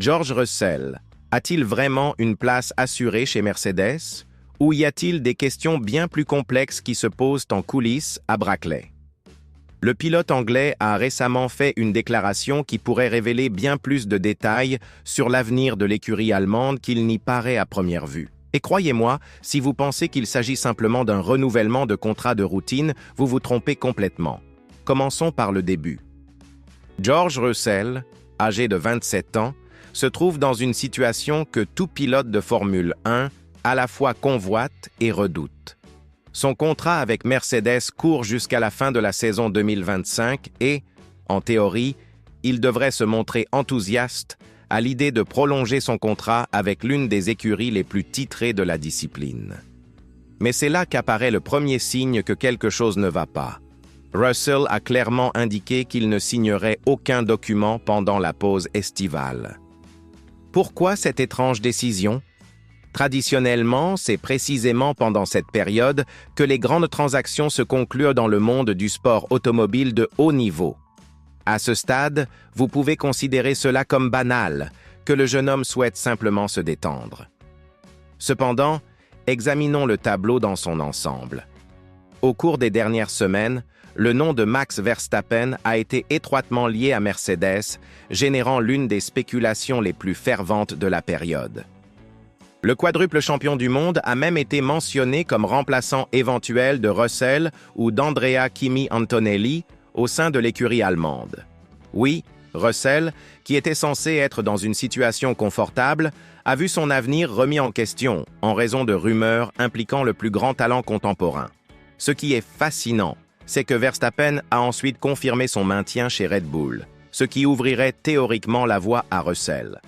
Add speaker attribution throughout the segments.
Speaker 1: George Russell a-t-il vraiment une place assurée chez Mercedes? Ou y a-t-il des questions bien plus complexes qui se posent en coulisses à Brackley? Le pilote anglais a récemment fait une déclaration qui pourrait révéler bien plus de détails sur l'avenir de l'écurie allemande qu'il n'y paraît à première vue. Et croyez-moi, si vous pensez qu'il s'agit simplement d'un renouvellement de contrat de routine, vous vous trompez complètement. Commençons par le début. George Russell, âgé de 27 ans, se trouve dans une situation que tout pilote de Formule 1 à la fois convoite et redoute. Son contrat avec Mercedes court jusqu'à la fin de la saison 2025 et, en théorie, il devrait se montrer enthousiaste à l'idée de prolonger son contrat avec l'une des écuries les plus titrées de la discipline. Mais c'est là qu'apparaît le premier signe que quelque chose ne va pas. Russell a clairement indiqué qu'il ne signerait aucun document pendant la pause estivale. Pourquoi cette étrange décision? Traditionnellement, c'est précisément pendant cette période que les grandes transactions se concluent dans le monde du sport automobile de haut niveau. À ce stade, vous pouvez considérer cela comme banal, que le jeune homme souhaite simplement se détendre. Cependant, examinons le tableau dans son ensemble. Au cours des dernières semaines, le nom de Max Verstappen a été étroitement lié à Mercedes, générant l'une des spéculations les plus ferventes de la période. Le quadruple champion du monde a même été mentionné comme remplaçant éventuel de Russell ou d'Andrea Kimi Antonelli au sein de l'écurie allemande. Oui, Russell, qui était censé être dans une situation confortable, a vu son avenir remis en question en raison de rumeurs impliquant le plus grand talent contemporain. Ce qui est fascinant, c'est que Verstappen a ensuite confirmé son maintien chez Red Bull, ce qui ouvrirait théoriquement la voie à Russell.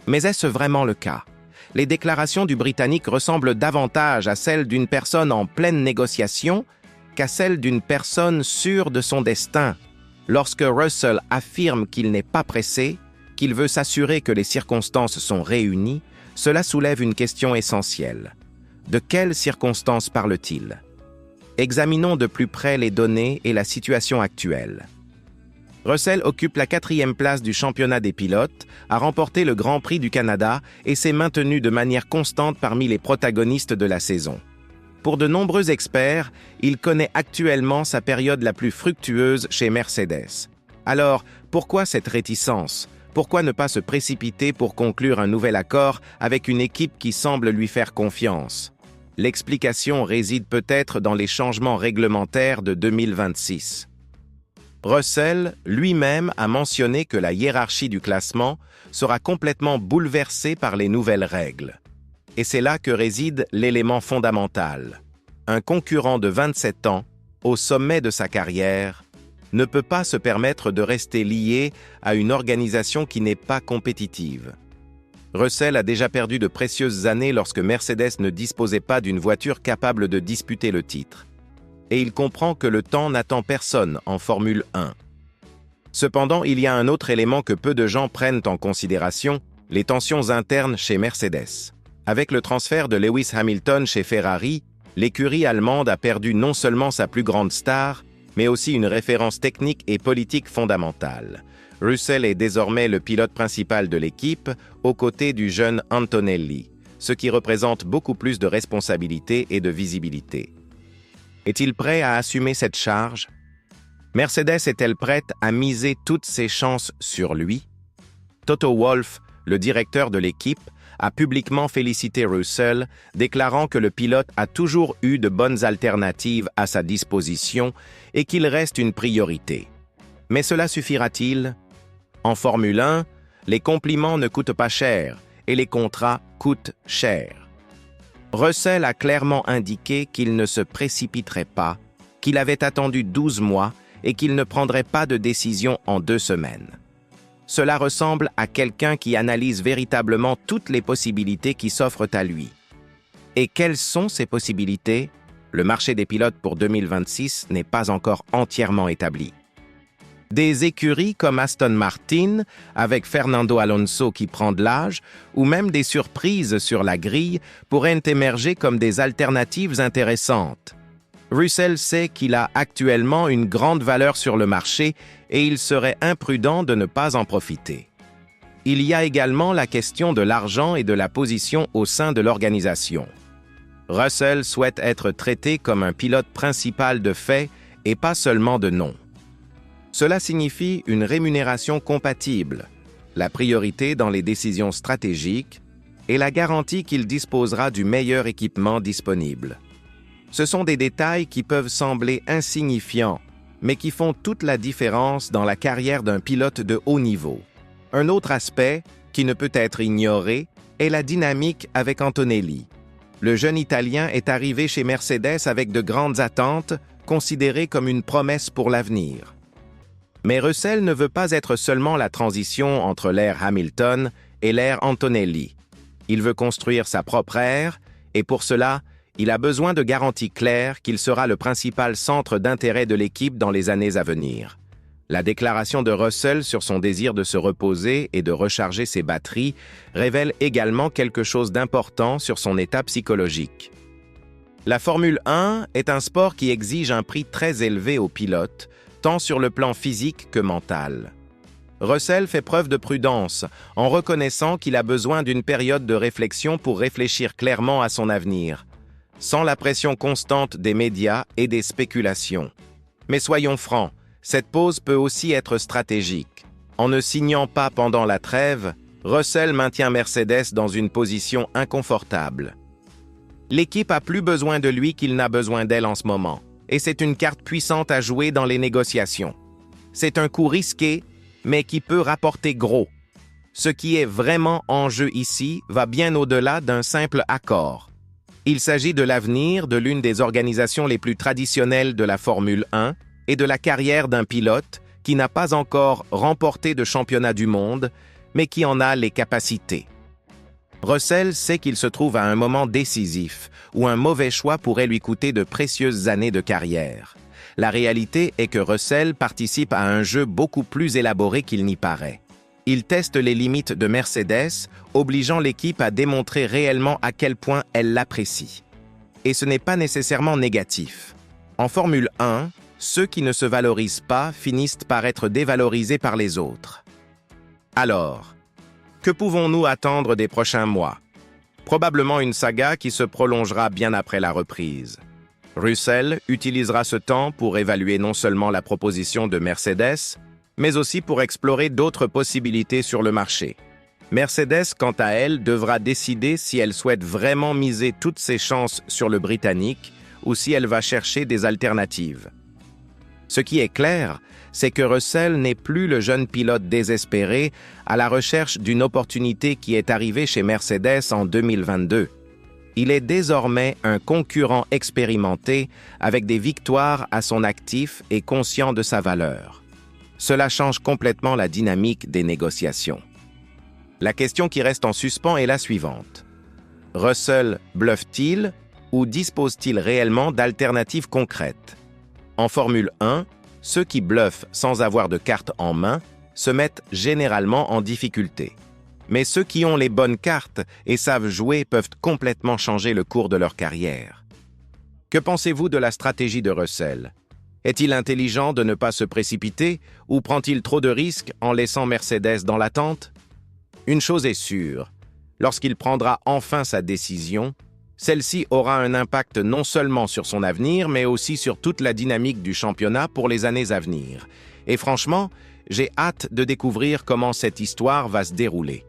Speaker 1: Mais est-ce vraiment le cas? Les déclarations du Britannique ressemblent davantage à celles d'une personne en pleine négociation qu'à celles d'une personne sûre de son destin. Lorsque Russell affirme qu'il n'est pas pressé, qu'il veut s'assurer que les circonstances sont réunies, cela soulève une question essentielle. De quelles circonstances parle-t-il? Examinons de plus près les données et la situation actuelle. Russell occupe la 4e place du championnat des pilotes, a remporté le Grand Prix du Canada et s'est maintenu de manière constante parmi les protagonistes de la saison. Pour de nombreux experts, il connaît actuellement sa période la plus fructueuse chez Mercedes. Alors, pourquoi cette réticence? Pourquoi ne pas se précipiter pour conclure un nouvel accord avec une équipe qui semble lui faire confiance? L'explication réside peut-être dans les changements réglementaires de 2026. Russell lui-même a mentionné que la hiérarchie du classement sera complètement bouleversée par les nouvelles règles. Et c'est là que réside l'élément fondamental. Un concurrent de 27 ans, au sommet de sa carrière, ne peut pas se permettre de rester lié à une organisation qui n'est pas compétitive. Russell a déjà perdu de précieuses années lorsque Mercedes ne disposait pas d'une voiture capable de disputer le titre. Et il comprend que le temps n'attend personne en Formule 1. Cependant, il y a un autre élément que peu de gens prennent en considération, les tensions internes chez Mercedes. Avec le transfert de Lewis Hamilton chez Ferrari, l'écurie allemande a perdu non seulement sa plus grande star, mais aussi une référence technique et politique fondamentale. Russell est désormais le pilote principal de l'équipe, aux côtés du jeune Antonelli, ce qui représente beaucoup plus de responsabilité et de visibilité. Est-il prêt à assumer cette charge? Mercedes est-elle prête à miser toutes ses chances sur lui? Toto Wolff, le directeur de l'équipe, a publiquement félicité Russell, déclarant que le pilote a toujours eu de bonnes alternatives à sa disposition et qu'il reste une priorité. Mais cela suffira-t-il? En Formule 1, les compliments ne coûtent pas cher et les contrats coûtent cher. Russell a clairement indiqué qu'il ne se précipiterait pas, qu'il avait attendu 12 mois et qu'il ne prendrait pas de décision en 2 semaines. Cela ressemble à quelqu'un qui analyse véritablement toutes les possibilités qui s'offrent à lui. Et quelles sont ces possibilités? Le marché des pilotes pour 2026 n'est pas encore entièrement établi. Des écuries comme Aston Martin, avec Fernando Alonso qui prend de l'âge, ou même des surprises sur la grille pourraient émerger comme des alternatives intéressantes. Russell sait qu'il a actuellement une grande valeur sur le marché et il serait imprudent de ne pas en profiter. Il y a également la question de l'argent et de la position au sein de l'organisation. Russell souhaite être traité comme un pilote principal de fait et pas seulement de nom. Cela signifie une rémunération compatible, la priorité dans les décisions stratégiques et la garantie qu'il disposera du meilleur équipement disponible. Ce sont des détails qui peuvent sembler insignifiants, mais qui font toute la différence dans la carrière d'un pilote de haut niveau. Un autre aspect, qui ne peut être ignoré, est la dynamique avec Antonelli. Le jeune Italien est arrivé chez Mercedes avec de grandes attentes, considéré comme une promesse pour l'avenir. Mais Russell ne veut pas être seulement la transition entre l'ère Hamilton et l'ère Antonelli. Il veut construire sa propre ère, et pour cela, il a besoin de garanties claires qu'il sera le principal centre d'intérêt de l'équipe dans les années à venir. La déclaration de Russell sur son désir de se reposer et de recharger ses batteries révèle également quelque chose d'important sur son état psychologique. La Formule 1 est un sport qui exige un prix très élevé aux pilotes, tant sur le plan physique que mental. Russell fait preuve de prudence en reconnaissant qu'il a besoin d'une période de réflexion pour réfléchir clairement à son avenir, sans la pression constante des médias et des spéculations. Mais soyons francs, cette pause peut aussi être stratégique. En ne signant pas pendant la trêve, Russell maintient Mercedes dans une position inconfortable. L'équipe a plus besoin de lui qu'il n'a besoin d'elle en ce moment, et c'est une carte puissante à jouer dans les négociations. C'est un coup risqué, mais qui peut rapporter gros. Ce qui est vraiment en jeu ici va bien au-delà d'un simple accord. Il s'agit de l'avenir de l'une des organisations les plus traditionnelles de la Formule 1 et de la carrière d'un pilote qui n'a pas encore remporté de championnat du monde, mais qui en a les capacités. Russell sait qu'il se trouve à un moment décisif, où un mauvais choix pourrait lui coûter de précieuses années de carrière. La réalité est que Russell participe à un jeu beaucoup plus élaboré qu'il n'y paraît. Il teste les limites de Mercedes, obligeant l'équipe à démontrer réellement à quel point elle l'apprécie. Et ce n'est pas nécessairement négatif. En Formule 1, ceux qui ne se valorisent pas finissent par être dévalorisés par les autres. Alors, que pouvons-nous attendre des prochains mois? Probablement une saga qui se prolongera bien après la reprise. Russell utilisera ce temps pour évaluer non seulement la proposition de Mercedes, mais aussi pour explorer d'autres possibilités sur le marché. Mercedes, quant à elle, devra décider si elle souhaite vraiment miser toutes ses chances sur le Britannique ou si elle va chercher des alternatives. Ce qui est clair, c'est que Russell n'est plus le jeune pilote désespéré à la recherche d'une opportunité qui est arrivée chez Mercedes en 2022. Il est désormais un concurrent expérimenté avec des victoires à son actif et conscient de sa valeur. Cela change complètement la dynamique des négociations. La question qui reste en suspens est la suivante. Russell bluffe-t-il ou dispose-t-il réellement d'alternatives concrètes? En Formule 1, ceux qui bluffent sans avoir de carte en main se mettent généralement en difficulté. Mais ceux qui ont les bonnes cartes et savent jouer peuvent complètement changer le cours de leur carrière. Que pensez-vous de la stratégie de Russell? Est-il intelligent de ne pas se précipiter ou prend-il trop de risques en laissant Mercedes dans l'attente? Une chose est sûre, lorsqu'il prendra enfin sa décision, celle-ci aura un impact non seulement sur son avenir, mais aussi sur toute la dynamique du championnat pour les années à venir. Et franchement, j'ai hâte de découvrir comment cette histoire va se dérouler.